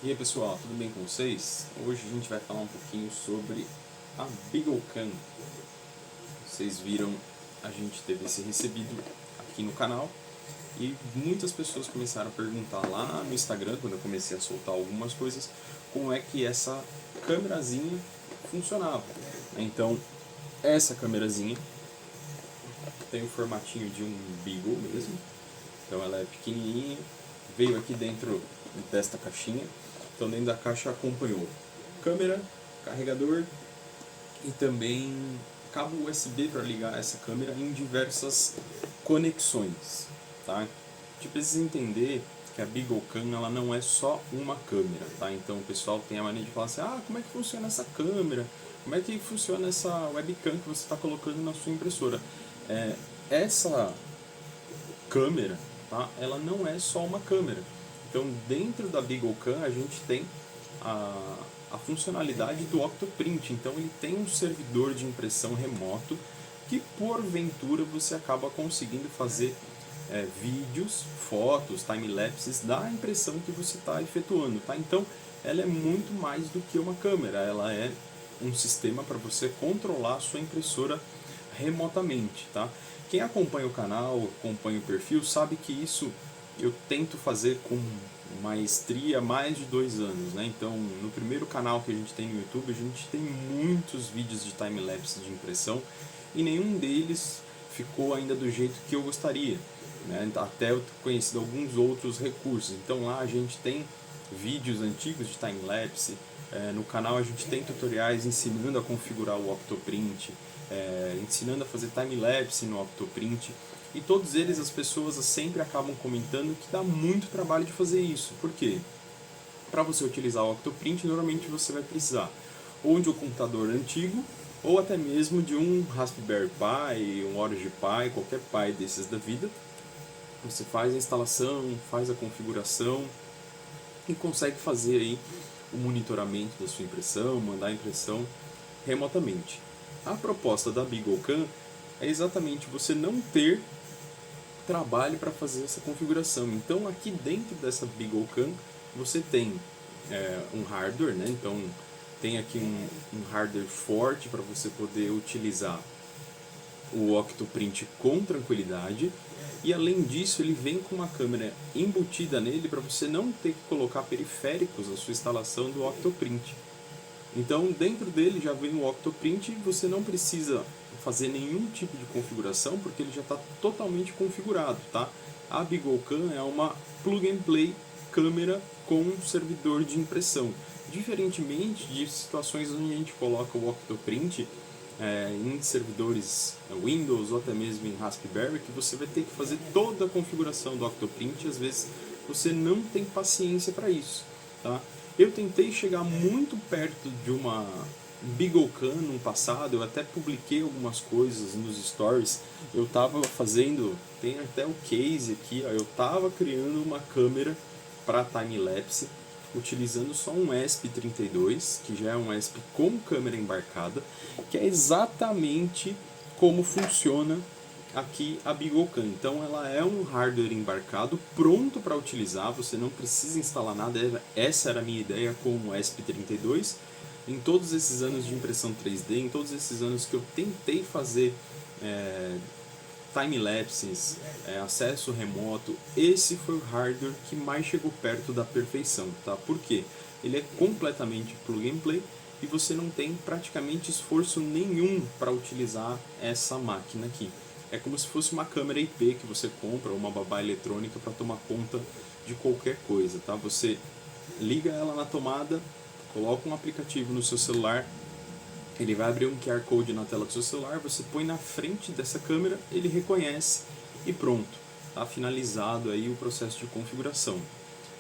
E aí pessoal, tudo bem com vocês? Hoje a gente vai falar um pouquinho sobre a BeagleCam. Vocês viram, a gente teve esse recebido aqui no canal e muitas pessoas começaram a perguntar lá no Instagram, quando eu comecei a soltar algumas coisas, como é que essa câmerazinha funcionava. Então, essa câmerazinha tem o formatinho de um Beagle mesmo, então ela é pequenininha, veio aqui dentro desta caixinha. Então dentro da caixa acompanhou câmera, carregador e também cabo USB para ligar essa câmera em diversas conexões, tá? A gente precisa entender que a BeagleCam ela não é só uma câmera, tá? Então o pessoal tem a mania de falar assim, como é que funciona essa câmera? Como é que funciona essa webcam que você está colocando na sua impressora? Essa câmera, tá? Ela não é só uma câmera. Então, dentro da BeagleCam, a gente tem a funcionalidade do Octoprint. Então, ele tem um servidor de impressão remoto que, porventura, você acaba conseguindo fazer vídeos, fotos, time-lapses da impressão que você está efetuando, tá? Então, ela é muito mais do que uma câmera. Ela é um sistema para você controlar a sua impressora remotamente, tá? Quem acompanha o canal, acompanha o perfil, sabe que isso eu tento fazer com maestria há mais de 2 anos, né? Então, no primeiro canal que a gente tem no YouTube, a gente tem muitos vídeos de time-lapse de impressão e nenhum deles ficou ainda do jeito que eu gostaria, né? Até eu ter conhecido alguns outros recursos. Então, lá a gente tem vídeos antigos de time-lapse, no canal a gente tem tutoriais ensinando a configurar o Octoprint, ensinando a fazer time-lapse no Octoprint, e todos eles as pessoas sempre acabam comentando que dá muito trabalho de fazer isso. Por quê? Para você utilizar o Octoprint, normalmente você vai precisar ou de um computador antigo, ou até mesmo de um Raspberry Pi, um Orange Pi, qualquer Pi desses da vida. Você faz a instalação, faz a configuração e consegue fazer aí o monitoramento da sua impressão, mandar a impressão remotamente. A proposta da BeagleCam é exatamente você não ter trabalho para fazer essa configuração. Então aqui dentro dessa BeagleCam você tem um hardware, né? Então tem aqui um hardware forte para você poder utilizar o Octoprint com tranquilidade. E além disso, ele vem com uma câmera embutida nele para você não ter que colocar periféricos na sua instalação do Octoprint. Então, dentro dele já vem o Octoprint e você não precisa fazer nenhum tipo de configuração porque ele já está totalmente configurado, tá? A BeagleCam é uma plug and play câmera com servidor de impressão, diferentemente de situações onde a gente coloca o Octoprint em servidores Windows ou até mesmo em Raspberry, que você vai ter que fazer toda a configuração do Octoprint e às vezes você não tem paciência para isso, tá? Eu tentei chegar muito perto de uma BeagleCam no passado, eu até publiquei algumas coisas nos stories. Eu estava fazendo, tem até o case aqui, ó, eu estava criando uma câmera para time-lapse utilizando só um ESP32, que já é um ESP com câmera embarcada, que é exatamente como funciona aqui a BeagleCam. Então ela é um hardware embarcado pronto para utilizar, você não precisa instalar nada. Essa era a minha ideia com o ESP32. Em todos esses anos de impressão 3D, em todos esses anos que eu tentei fazer time-lapses, acesso remoto, esse foi o hardware que mais chegou perto da perfeição, tá? Por quê? Ele é completamente plug and play e você não tem praticamente esforço nenhum para utilizar essa máquina aqui. É como se fosse uma câmera IP que você compra, ou uma babá eletrônica para tomar conta de qualquer coisa, tá? Você liga ela na tomada, coloca um aplicativo no seu celular, ele vai abrir um QR Code na tela do seu celular, você põe na frente dessa câmera, ele reconhece e pronto, está finalizado aí o processo de configuração.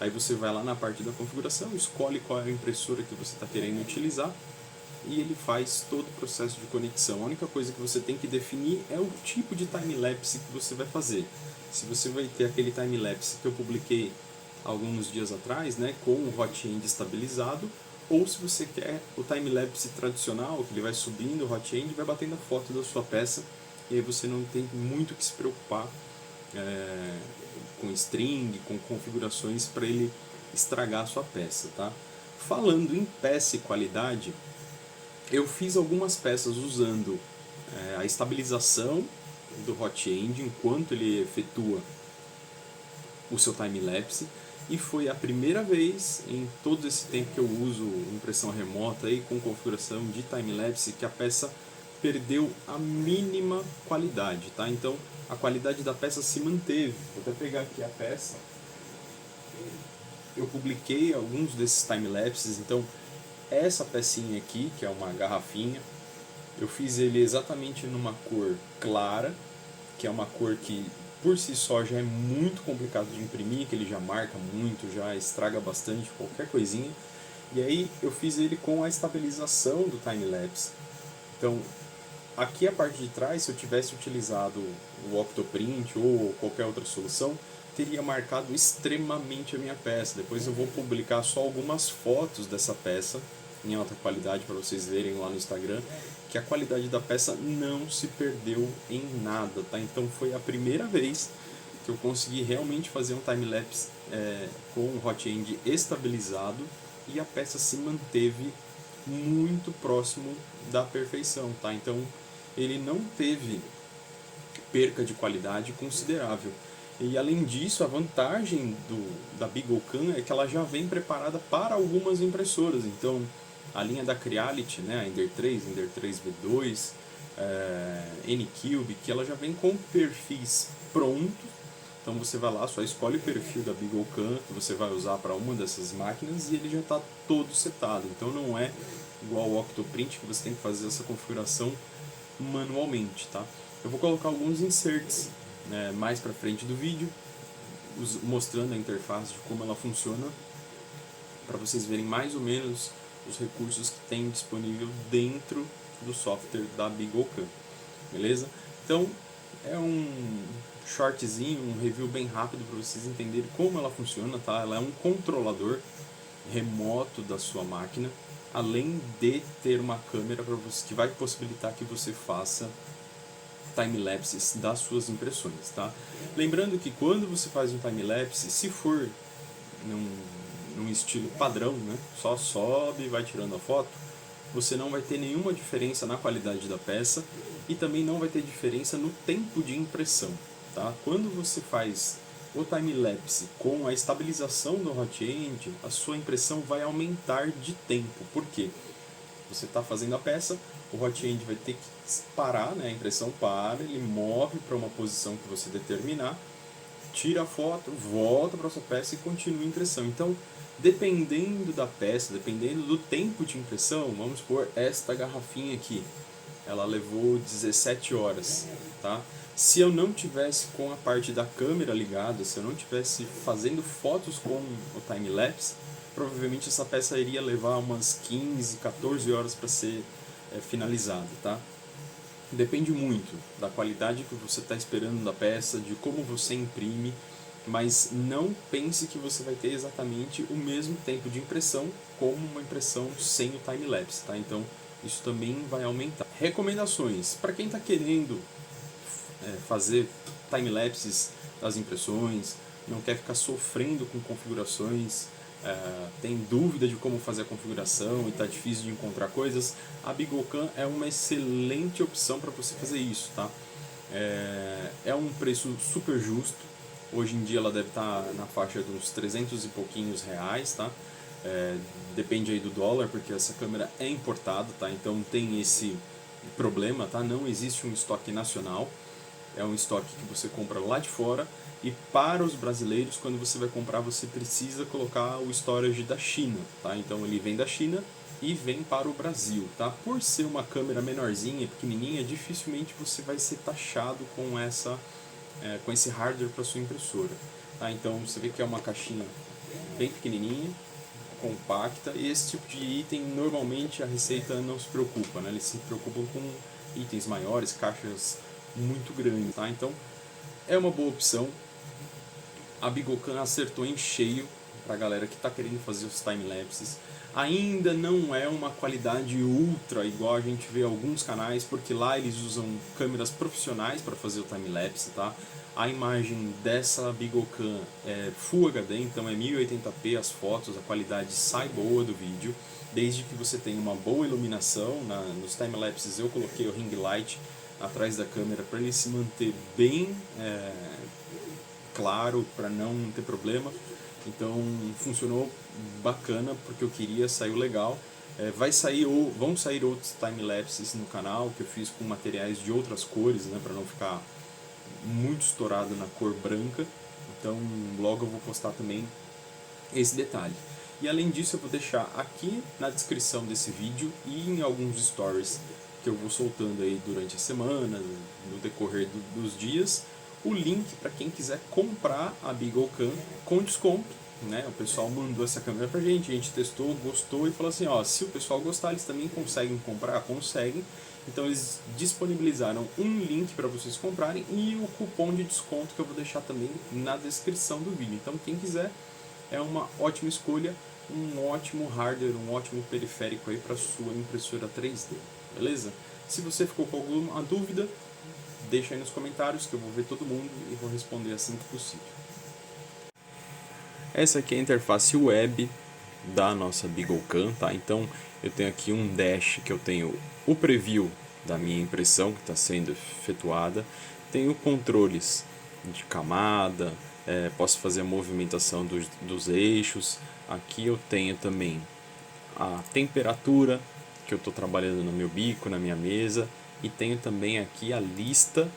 Aí você vai lá na parte da configuração, escolhe qual é a impressora que você está querendo utilizar e ele faz todo o processo de conexão. A única coisa que você tem que definir é o tipo de time-lapse que você vai fazer. Se você vai ter aquele time-lapse que eu publiquei alguns dias atrás, né, com o hot end estabilizado, ou se você quer o time-lapse tradicional, que ele vai subindo o hot end e vai batendo a foto da sua peça, e aí você não tem muito que se preocupar com string, com configurações para ele estragar a sua peça, tá? Falando em peça e qualidade, eu fiz algumas peças usando a estabilização do Hot End enquanto ele efetua o seu time-lapse, e foi a primeira vez em todo esse tempo que eu uso impressão remota e com configuração de time-lapse que a peça perdeu a mínima qualidade, tá? Então a qualidade da peça se manteve. Vou até pegar aqui a peça. Eu publiquei alguns desses time-lapses, então essa pecinha aqui, que é uma garrafinha, eu fiz ele exatamente numa cor clara, que é uma cor que por si só já é muito complicado de imprimir, que ele já marca muito, já estraga bastante qualquer coisinha. E aí eu fiz ele com a estabilização do time-lapse. Então, aqui a parte de trás, se eu tivesse utilizado o Octoprint ou qualquer outra solução, teria marcado extremamente a minha peça. Depois eu vou publicar só algumas fotos dessa peça em alta qualidade para vocês verem lá no Instagram, que a qualidade da peça não se perdeu em nada, tá? Então foi a primeira vez que eu consegui realmente fazer um time-lapse com o Hot End estabilizado e a peça se manteve muito próximo da perfeição, tá? Então ele não teve perca de qualidade considerável. E além disso, a vantagem da BeagleCam é que ela já vem preparada para algumas impressoras. Então, a linha da Creality, né, a Ender 3, Ender 3 V2, Anycube, que ela já vem com perfis prontos. Então você vai lá, só escolhe o perfil da BeagleCam que você vai usar para uma dessas máquinas e ele já está todo setado. Então não é igual ao Octoprint que você tem que fazer essa configuração manualmente, tá? Eu vou colocar alguns inserts mais para frente do vídeo, mostrando a interface de como ela funciona, para vocês verem mais ou menos os recursos que tem disponível dentro do software da BeagleCam, beleza? Então é um shortzinho, um review bem rápido para vocês entenderem como ela funciona, tá? Ela é um controlador remoto da sua máquina, além de ter uma câmera para você, que vai possibilitar que você faça time-lapses das suas impressões, tá? Lembrando que quando você faz um time-lapse, se for num estilo padrão, né, só sobe e vai tirando a foto, você não vai ter nenhuma diferença na qualidade da peça e também não vai ter diferença no tempo de impressão, tá? Quando você faz o time-lapse com a estabilização do Hot End, a sua impressão vai aumentar de tempo. Por quê? Você está fazendo a peça, o Hot End vai ter que parar, né? A impressão para, ele move para uma posição que você determinar, tira a foto, volta para a sua peça e continua a impressão. Então, dependendo da peça, dependendo do tempo de impressão, vamos supor esta garrafinha aqui, ela levou 17 horas, tá? Se eu não tivesse com a parte da câmera ligada, se eu não tivesse fazendo fotos com o time-lapse, provavelmente essa peça iria levar umas 15, 14 horas para ser finalizada, tá? Depende muito da qualidade que você está esperando da peça, de como você imprime, mas não pense que você vai ter exatamente o mesmo tempo de impressão como uma impressão sem o time-lapse, tá? Então isso também vai aumentar. Recomendações para quem está querendo fazer time-lapses das impressões, não quer ficar sofrendo com configurações, tem dúvida de como fazer a configuração e está difícil de encontrar coisas, a BeagleCam é uma excelente opção para você fazer isso, tá? É um preço super justo. Hoje em dia ela deve estar na faixa de uns 300 e pouquinhos reais, tá? Depende aí do dólar, porque essa câmera é importada, tá? Então tem esse problema, tá? Não existe um estoque nacional, é um estoque que você compra lá de fora. E para os brasileiros, quando você vai comprar, você precisa colocar o storage da China, tá? Então ele vem da China e vem para o Brasil, tá? Por ser uma câmera menorzinha, pequenininha, dificilmente você vai ser taxado com esse hardware para sua impressora, tá? Então você vê que é uma caixinha bem pequenininha, compacta, e esse tipo de item normalmente a Receita não se preocupa, né? Eles se preocupam com itens maiores, caixas muito grandes, tá? Então é uma boa opção. A BeagleCam acertou em cheio para a galera que está querendo fazer os time-lapses. Ainda não é uma qualidade ultra igual a gente vê alguns canais, porque lá eles usam câmeras profissionais para fazer o time-lapse, tá? A imagem dessa Beaglecam é Full HD, então é 1080p as fotos, a qualidade sai boa do vídeo, desde que você tenha uma boa iluminação. Nos time-lapses eu coloquei o ring light atrás da câmera para ele se manter bem claro, para não ter problema. Então funcionou bacana, porque eu queria, saiu legal. Vão sair outros time-lapses no canal que eu fiz com materiais de outras cores, né, para não ficar muito estourado na cor branca. Então logo eu vou postar também esse detalhe. E além disso eu vou deixar aqui na descrição desse vídeo e em alguns stories que eu vou soltando aí durante a semana, no decorrer dos dias, o link para quem quiser comprar a Beaglecam com desconto, né? O pessoal mandou essa câmera pra gente, a gente testou, gostou e falou assim, ó, se o pessoal gostar, eles também conseguem comprar, conseguem. Então eles disponibilizaram um link para vocês comprarem e o cupom de desconto que eu vou deixar também na descrição do vídeo. Então quem quiser, é uma ótima escolha, um ótimo hardware, um ótimo periférico aí para sua impressora 3D, beleza? Se você ficou com alguma dúvida, deixa aí nos comentários que eu vou ver todo mundo e vou responder assim que possível. Essa aqui é a interface web da nossa Beaglecam, tá? Então eu tenho aqui um dash que eu tenho o preview da minha impressão que está sendo efetuada, tenho controles de camada, posso fazer a movimentação dos eixos. Aqui eu tenho também a temperatura que eu estou trabalhando no meu bico, na minha mesa, e tenho também aqui a lista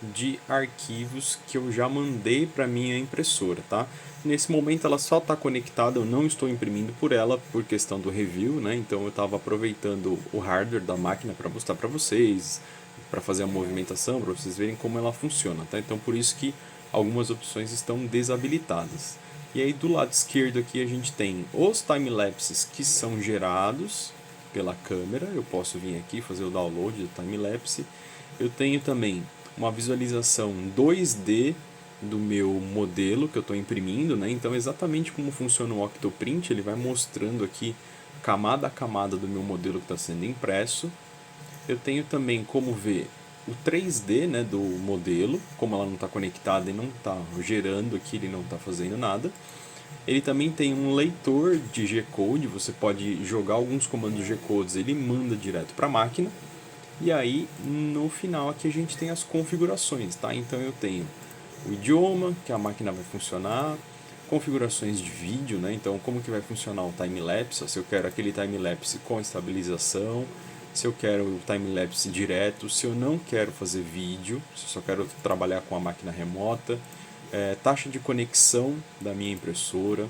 de arquivos que eu já mandei para minha impressora, tá? Nesse momento ela só está conectada, eu não estou imprimindo por ela por questão do review, né? Então eu estava aproveitando o hardware da máquina para mostrar para vocês, para fazer a movimentação, para vocês verem como ela funciona, tá? Então por isso que algumas opções estão desabilitadas. E aí do lado esquerdo aqui a gente tem os time-lapses que são gerados pela câmera. Eu posso vir aqui fazer o download do time-lapse. Eu tenho também uma visualização 2D do meu modelo que eu estou imprimindo, né? Então exatamente como funciona o Octoprint, ele vai mostrando aqui camada a camada do meu modelo que está sendo impresso. Eu tenho também como ver o 3D, né, do modelo, como ela não está conectada e não está gerando aqui, ele não está fazendo nada. Ele também tem um leitor de G-Code, você pode jogar alguns comandos G-Codes, ele manda direto para a máquina. E aí, no final aqui a gente tem as configurações, tá? Então eu tenho o idioma, que a máquina vai funcionar, configurações de vídeo, né? Então como que vai funcionar o time-lapse, se eu quero aquele time-lapse com estabilização, se eu quero o time-lapse direto, se eu não quero fazer vídeo, se eu só quero trabalhar com a máquina remota, taxa de conexão da minha impressora,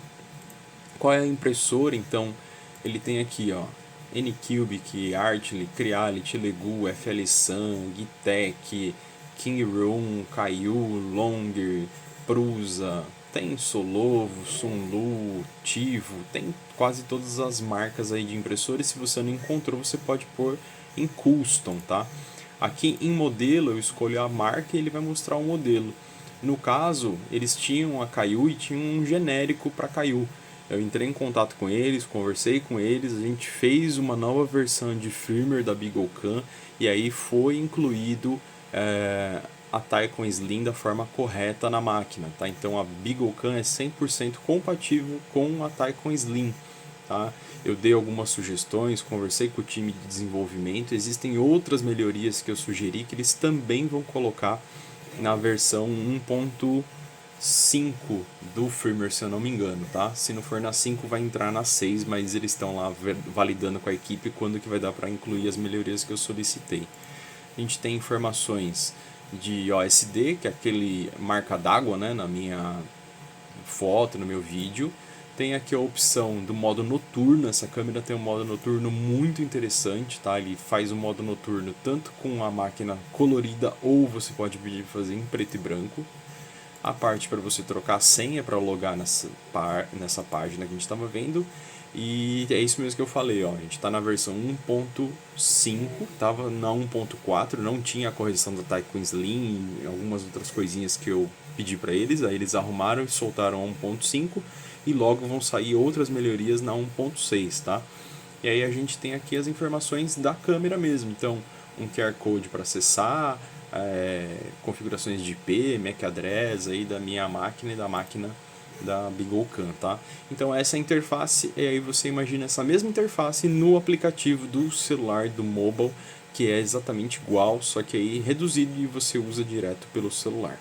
qual é a impressora. Então ele tem aqui, ó, Anycubic, Artly, Creality, Legu, FLSun, Gittec, Kingroom, Kaiu, Longer, Prusa, tem Solovo, Sunlu, Tivo, tem quase todas as marcas aí de impressora, e se você não encontrou, você pode pôr em Custom, tá? Aqui em modelo eu escolho a marca e ele vai mostrar o modelo. No caso, eles tinham a Kaiu e tinham um genérico para Kaiu. Eu entrei em contato com eles, conversei com eles, a gente fez uma nova versão de firmware da Beaglecam e aí foi incluído a Tacon Slim da forma correta na máquina, tá? Então a Beaglecam é 100% compatível com a Tacon Slim, tá? Eu dei algumas sugestões, conversei com o time de desenvolvimento, existem outras melhorias que eu sugeri que eles também vão colocar na versão 1.5 do firmware, se eu não me engano, tá? Se não for na 5 vai entrar na 6, mas eles estão lá validando com a equipe quando que vai dar para incluir as melhorias que eu solicitei. A gente tem informações de OSD, que é aquele marca d'água, né, na minha foto, no meu vídeo. Tem aqui a opção do modo noturno. Essa câmera tem um modo noturno muito interessante, tá? Ele faz o modo noturno tanto com a máquina colorida ou você pode pedir para fazer em preto e branco. A parte para você trocar a senha para logar nessa página que a gente estava vendo. E é isso mesmo que eu falei, ó. A gente está na versão 1.5, estava na 1.4, não tinha a correção da Tacon Slim e algumas outras coisinhas que eu pedi para eles. Aí eles arrumaram e soltaram a 1.5. e logo vão sair outras melhorias na 1.6, tá? E aí a gente tem aqui as informações da câmera mesmo, então um QR Code para acessar, configurações de IP, MAC address aí da minha máquina e da máquina da BeagleCam, tá? Então essa interface, e aí você imagina essa mesma interface no aplicativo do celular, do mobile, que é exatamente igual, só que aí reduzido e você usa direto pelo celular.